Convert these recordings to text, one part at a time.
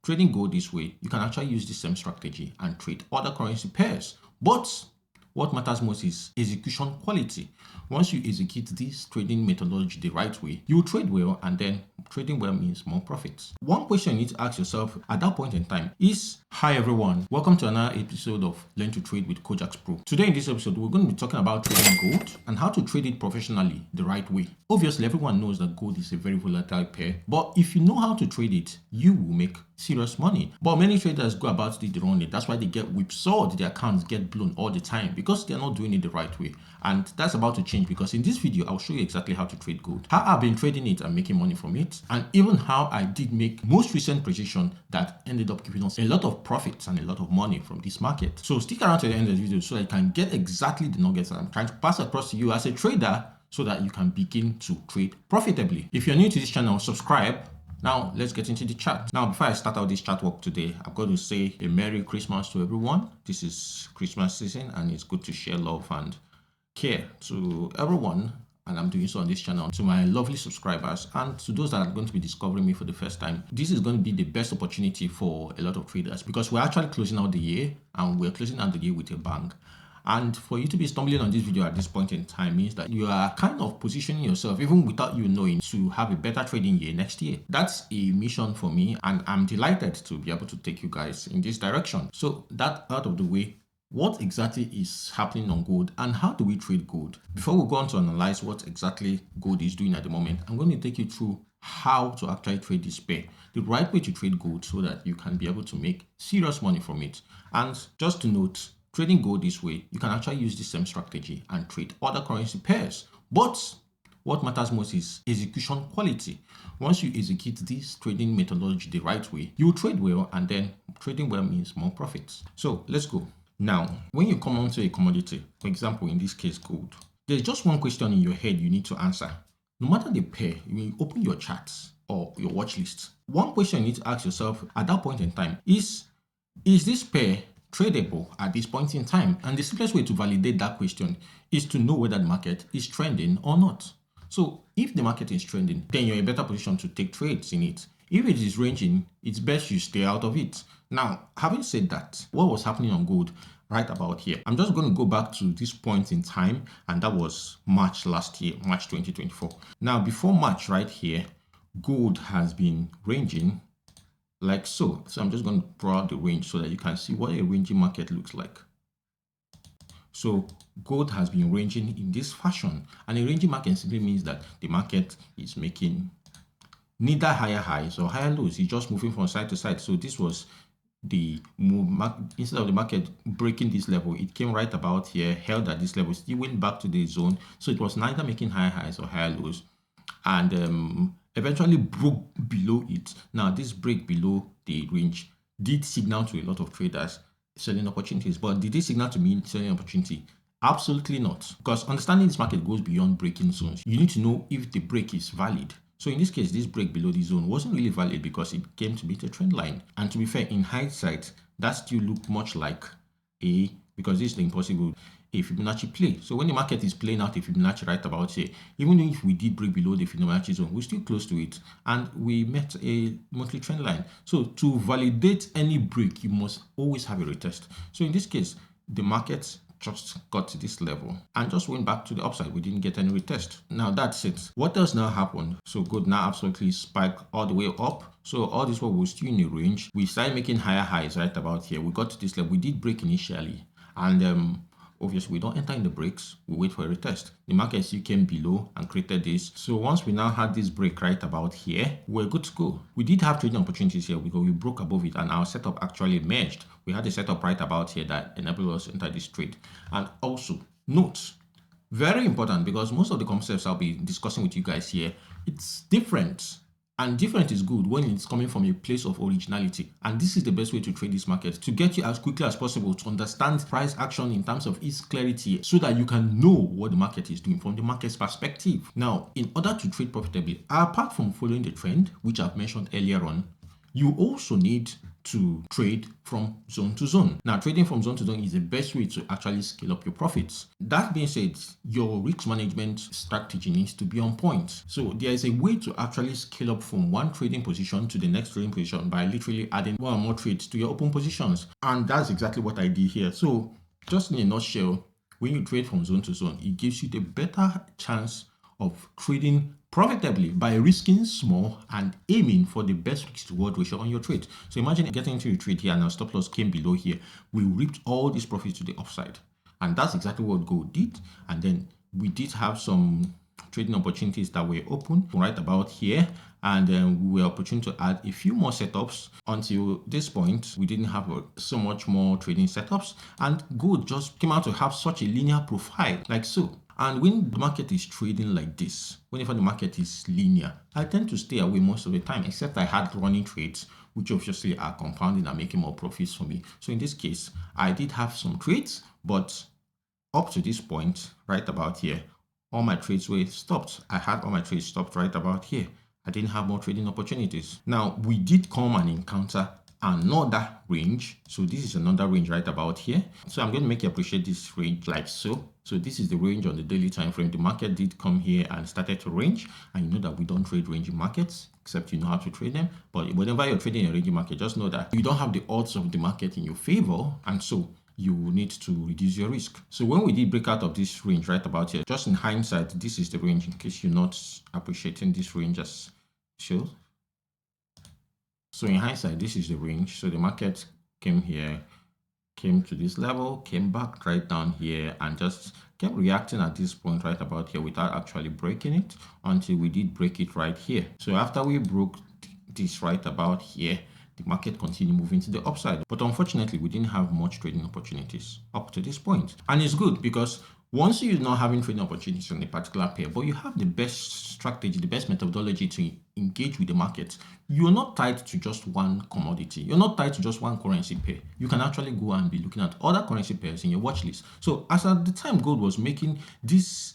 trading gold this way, you can actually use the same strategy and trade other currency pairs. But what matters most is execution quality. Once you execute this trading methodology the right way, you trade well, and then trading well means more profits. One question you need to ask yourself at that point in time is, hi everyone, welcome to another episode of Learn to Trade with Coach Pro. Today in this episode, we're going to be talking about trading gold and how to trade it professionally the right way. Obviously, everyone knows that gold is a very volatile pair, but if you know how to trade it, you will make serious money. But many traders go about it the wrong way. That's why they get whipsawed, their accounts get blown all the time because they're not doing it the right way. And that's about to change, because in this video, I'll show you exactly how to trade gold, how I've been trading it and making money from it, and even how I did make most recent precision that ended up giving us a lot of profits and a lot of money from this market. So stick around to the end of the video so that you can get exactly the nuggets that I'm trying to pass across to you as a trader so that you can begin to trade profitably. If you're new to this channel, subscribe. Now, let's get into the chart. Now, before I start out this chart work today, I've got to say a Merry Christmas to everyone. This is Christmas season, and it's good to share love and care to everyone. And I'm doing so on this channel. To my lovely subscribers and to those that are going to be discovering me for the first time, this is going to be the best opportunity for a lot of traders, because we're actually closing out the year, and we're closing out the year with a bang. And for you to be stumbling on this video at this point in time means that you are kind of positioning yourself, even without you knowing, to have a better trading year next year. That's a mission for me, and I'm delighted to be able to take you guys in this direction. So that out of the way, what exactly is happening on gold and how do we trade gold? Before we go on to analyze what exactly gold is doing at the moment, I'm going to take you through how to actually trade this pair, the right way to trade gold so that you can be able to make serious money from it. And just to note, trading gold this way, you can actually use the same strategy and trade other currency pairs. But what matters most is execution quality. Once you execute this trading methodology the right way, you trade well, and then trading well means more profits. So let's go. Now, when you come onto a commodity, for example, in this case, gold, there's just one question in your head you need to answer. No matter the pair, when you open your charts or your watch list, one question you need to ask yourself at that point in time is this pair tradable at this point in time? And the simplest way to validate that question is to know whether the market is trending or not. So if the market is trending, then you're in a better position to take trades in it. If it is ranging, it's best you stay out of it. Now, having said that, what was happening on gold right about here? I'm just going to go back to this point in time, and that was March last year, March 2024. Now, before March right here, gold has been ranging like so. So I'm just going to draw out the range so that you can see what a ranging market looks like. So gold has been ranging in this fashion, and a ranging market simply means that the market is making neither higher highs or higher lows. It's just moving from side to side. So this was the move. Instead of the market breaking this level, it came right about here, held at this level, still went back to the zone. So it was neither making higher highs or higher lows, and eventually broke below it. Now, this break below the range did signal to a lot of traders selling opportunities, but did it signal to me selling opportunity? Absolutely not, because understanding this market goes beyond breaking zones. You need to know if the break is valid. So in this case, this break below the zone wasn't really valid because it came to meet a trend line. And to be fair, in hindsight, that still looked much like because this is the impossible, a Fibonacci play. So when the market is playing out a Fibonacci right about here, even if we did break below the Fibonacci zone, we're still close to it, and we met a monthly trend line. So to validate any break, you must always have a retest. So in this case, the market just got to this level and just went back to the upside. We didn't get any retest. Now that's it. What does now happen? So gold now absolutely spiked all the way up. So all this while we're still in the range. We started making higher highs right about here. We got to this level. We did break initially, and obviously we don't enter in the breaks. We wait for a retest. The market still came below and created this. So once we now had this break right about here, we're good to go. We did have trading opportunities here because we broke above it, and our setup actually merged. We had a setup right about here that enabled us to enter this trade. And also note, very important, because most of the concepts I'll be discussing with you guys here, it's different. And different is good when it's coming from a place of originality. And this is the best way to trade this market, to get you as quickly as possible to understand price action in terms of its clarity, so that you can know what the market is doing from the market's perspective. Now, in order to trade profitably, apart from following the trend, which I've mentioned earlier on, you also need to trade from zone to zone. Now, trading from zone to zone is the best way to actually scale up your profits. That being said, your risk management strategy needs to be on point. So there is a way to actually scale up from one trading position to the next trading position by literally adding one or more trades to your open positions. And that's exactly what I did here. So just in a nutshell, when you trade from zone to zone, it gives you the better chance of trading profitably by risking small and aiming for the best risk to reward ratio on your trade. So imagine getting into your trade here and our stop loss came below here. We reaped all these profits to the upside. And that's exactly what gold did. And then we did have some trading opportunities that were open right about here, and then we were opportune to add a few more setups. Until this point, we didn't have so much more trading setups, and gold just came out to have such a linear profile like so. And when the market is trading like this, whenever the market is linear, I tend to stay away most of the time, except I had running trades, which obviously are compounding and making more profits for me. So in this case, I did have some trades, but up to this point, right about here, all my trades were stopped. I had all my trades stopped right about here. I didn't have more trading opportunities. Now, we did come and encounter another range. So this is another range right about here. So I'm going to make you appreciate this range like so. So this is the range on the daily time frame. The market did come here and started to range. And you know that we don't trade ranging markets, except you know how to trade them. But whenever you're trading a ranging market, just know that you don't have the odds of the market in your favor. And so you need to reduce your risk. So when we did break out of this range right about here, just in hindsight, this is the range in case you're not appreciating this range as shows. So in hindsight, this is the range. So the market came here, came to this level, came back right down here, and just kept reacting at this point right about here without actually breaking it until we did break it right here. So after we broke this right about here, the market continued moving to the upside. But unfortunately, we didn't have much trading opportunities up to this point. And it's good because once you're not having trading opportunities on a particular pair, but you have the best strategy, the best methodology to engage with the market, you're not tied to just one commodity. You're not tied to just one currency pair. You can actually go and be looking at other currency pairs in your watch list. So as at the time gold was making this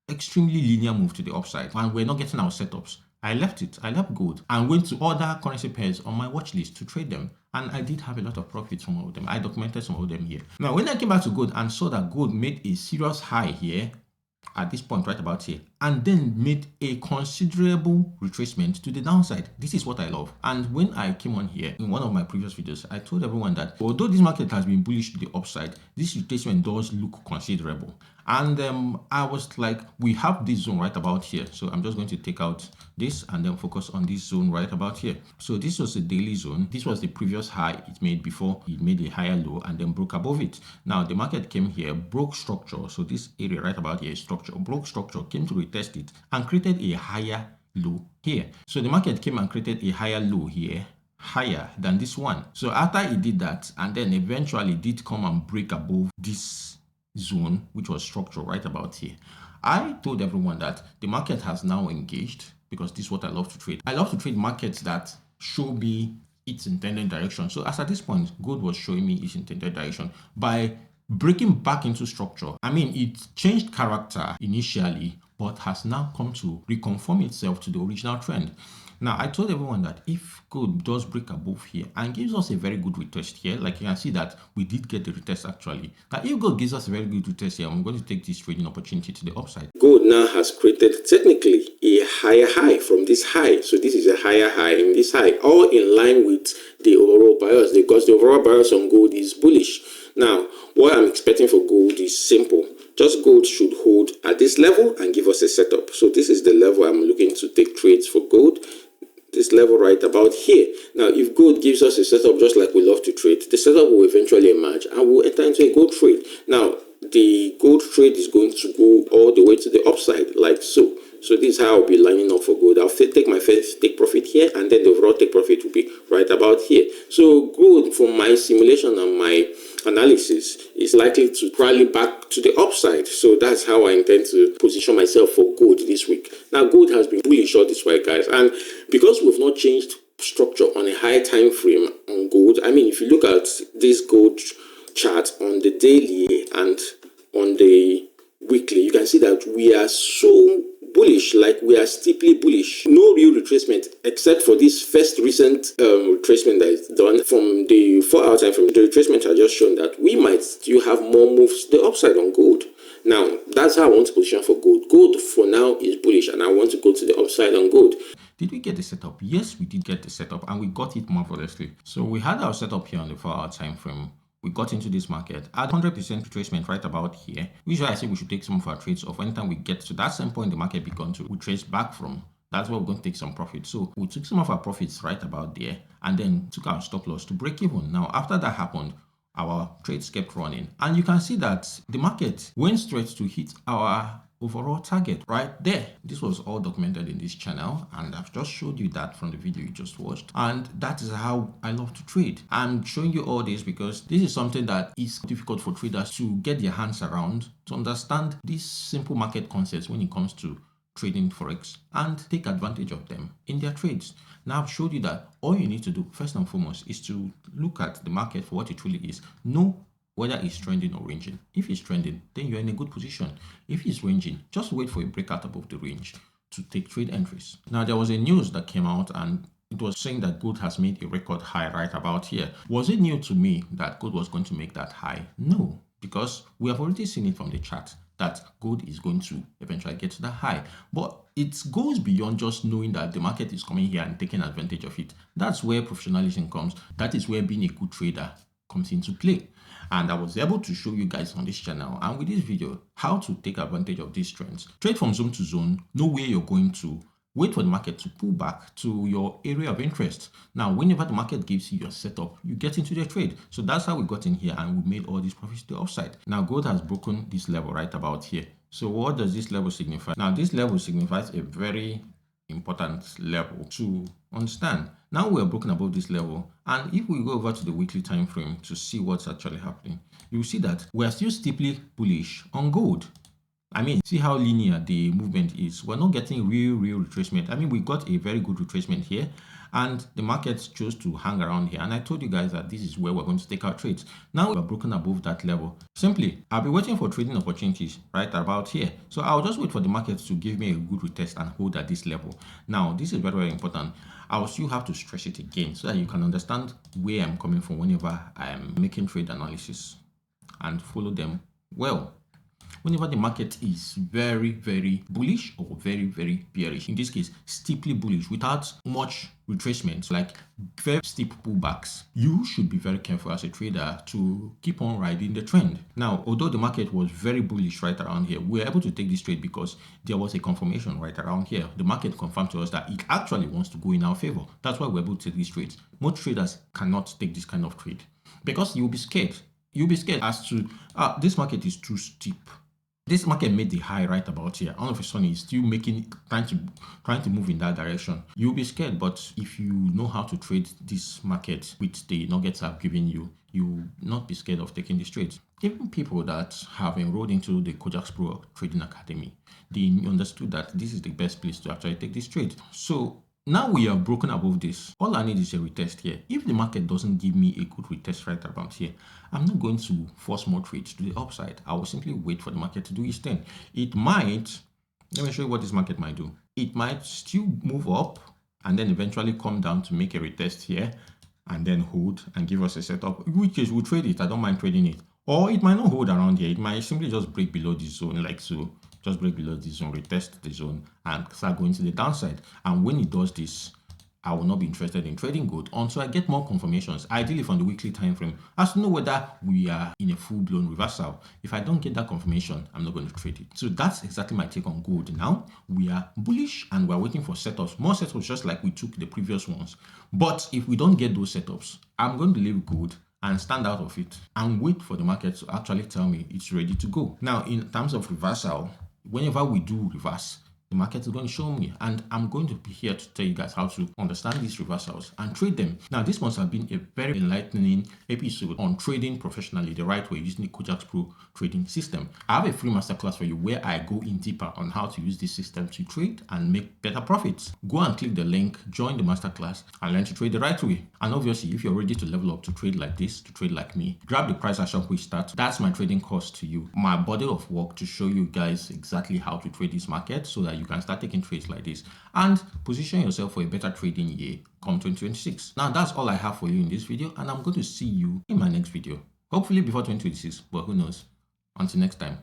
extremely linear move to the upside and we're not getting our setups, I left it. I left gold and went to other currency pairs on my watch list to trade them. And I did have a lot of profits from all of them. I documented some of them here. Now, when I came back to gold and saw that gold made a serious high here, at this point right about here, and then made a considerable retracement to the downside. This is what I love. And when I came on here in one of my previous videos, I told everyone that although this market has been bullish to the upside, this retracement does look considerable. And I was like, we have this zone right about here. So I'm just going to take out this and then focus on this zone right about here. So this was the daily zone. This was the previous high it made before it made a higher low and then broke above it. Now the market came here, broke structure. So this area right about here is structure, broke structure, came to retest it and created a higher low here. So the market came and created a higher low here, higher than this one. So after it did that and then eventually did come and break above this zone, which was structure right about here, I told everyone that the market has now engaged because this is what I love to trade. I love to trade markets that show me its intended direction. So as at this point, gold was showing me its intended direction by breaking back into structure. I mean, it changed character initially, but has now come to reconfirm itself to the original trend. Now, I told everyone that if gold does break above here and gives us a very good retest here, like you can see that we did get the retest actually, that if gold gives us a very good retest here, I'm going to take this trading opportunity to the upside. Gold now has created technically a higher high from this high. So this is a higher high in this high, all in line with the overall bias, because the overall bias on gold is bullish. Now, what I'm expecting for gold is simple. Just gold should hold at this level and give us a setup. So this is the level I'm looking to take trades for gold. This level right about here. Now, if gold gives us a setup just like we love to trade, the setup will eventually emerge and we'll enter into a gold trade. Now, the gold trade is going to go all the way to the upside like so. So this is how I'll be lining up for gold. I'll take my first take profit here and then the overall take profit will be right about here. So gold, from my simulation and my analysis, is likely to rally back to the upside. So that's how I intend to position myself for gold this week. Now, gold has been bullish all this while, guys, and because we've not changed structure on a high time frame on gold, I mean, if you look at this gold chart on the daily and on the weekly, you can see that we are so bullish, like we are steeply bullish. No real retracement except for this first recent retracement that is done from the 4-hour time frame. The retracement has just shown that we might still have more moves to the upside on gold. Now, that's how I want to position for gold. Gold for now is bullish, and I want to go to the upside on gold. Did we get the setup? Yes, we did get the setup, and we got it marvelously. So we had our setup here on the 4-hour time frame. We got into this market at 100% retracement right about here, which is why I say we should take some of our trades off. Anytime we get to that same point the market began to retrace back from, that's where we're going to take some profit. So we took some of our profits right about there and then took our stop loss to break even. Now, after that happened, our trades kept running, and you can see that the market went straight to hit our overall target right there. This was all documented in this channel, and I've just showed you that from the video you just watched, and that is how I love to trade. I'm showing you all this because this is something that is difficult for traders to get their hands around, to understand these simple market concepts when it comes to trading forex and take advantage of them in their trades. Now I've showed you that all you need to do first and foremost is to look at the market for what it really is. Know whether it's trending or ranging. If it's trending, then you're in a good position. If it's ranging, just wait for a breakout above the range to take trade entries. Now there was a news that came out, and it was saying that gold has made a record high right about here. Was it new to me that gold was going to make that high? No, because we have already seen it from the chart that gold is going to eventually get to that high. But it goes beyond just knowing that the market is coming here and taking advantage of it. That's where professionalism comes. That is where being a good trader comes into play. And I was able to show you guys on this channel and with this video how to take advantage of these trends. Trade from zone to zone, know where you're going to, wait for the market to pull back to your area of interest. Now, whenever the market gives you your setup, you get into the trade. So that's how we got in here and we made all these profits to the upside. Now, gold has broken this level right about here. So what does this level signify? Now, this level signifies a very important level to understand. Now we're broken above this level, and if we go over to the weekly time frame to see what's actually happening, you will see that we are still steeply bullish on gold. I mean, see how linear the movement is. We're not getting real retracement. I mean, we got a very good retracement here, and the market chose to hang around here. And I told you guys that this is where we're going to take our trades. Now we're broken above that level. Simply, I'll be waiting for trading opportunities right about here. So I'll just wait for the market to give me a good retest and hold at this level. Now, this is very important. I'll still have to stress it again so that you can understand where I'm coming from whenever I'm making trade analysis and follow them well. Whenever the market is very bullish or very bearish, in this case steeply bullish without much retracement, like very steep pullbacks, you should be very careful as a trader to keep on riding the trend. Now, although the market was very bullish right around here, we were able to take this trade because there was a confirmation right around here. The market confirmed to us that it actually wants to go in our favor. That's why we're able to take these trades. Most traders cannot take this kind of trade because you'll be scared. You'll be scared as to this market is too steep. This market made the high right about here. All of a sudden, it's still trying to move in that direction. You'll be scared, but if you know how to trade this market with the nuggets I've given you, you'll not be scared of taking these trades. Even people that have enrolled into the Kojak's Pro Trading Academy, they understood that this is the best place to actually take this trade. So now we are broken above this. All I need is a retest here. If the market doesn't give me a good retest right about here, I'm not going to force more trades to the upside. I will simply wait for the market to do its thing. It might, let me show you what this market might do. It might still move up and then eventually come down to make a retest here and then hold and give us a setup, in which case we'll trade it. I don't mind trading it. Or it might not hold around here. It might simply just break below this zone like so. Just break below this zone, retest the zone, and start going to the downside. And when it does this, I will not be interested in trading gold until I get more confirmations, ideally from the weekly time frame, as to know whether we are in a full-blown reversal. If I don't get that confirmation, I'm not going to trade it. So that's exactly my take on gold. Now we are bullish and we're waiting for setups, more setups, just like we took the previous ones. But if we don't get those setups, I'm going to leave gold and stand out of it and wait for the market to actually tell me it's ready to go. Now, in terms of reversal, whenever we do reverse, the market is going to show me, and I'm going to be here to tell you guys how to understand these reversals and trade them. Now, this must have been a very enlightening episode on trading professionally the right way using the Kojak's Pro trading system. I have a free masterclass for you where I go in deeper on how to use this system to trade and make better profits. Go and click the link, join the masterclass, and learn to trade the right way. And obviously, if you're ready to level up to trade like this, to trade like me, grab the Price Action QuickStart. That's my trading course to you, my body of work to show you guys exactly how to trade this market so that you you can start taking trades like this and position yourself for a better trading year come 2026. Now, that's all I have for you in this video, and I'm going to see you in my next video. Hopefully before 2026, but who knows? Until next time.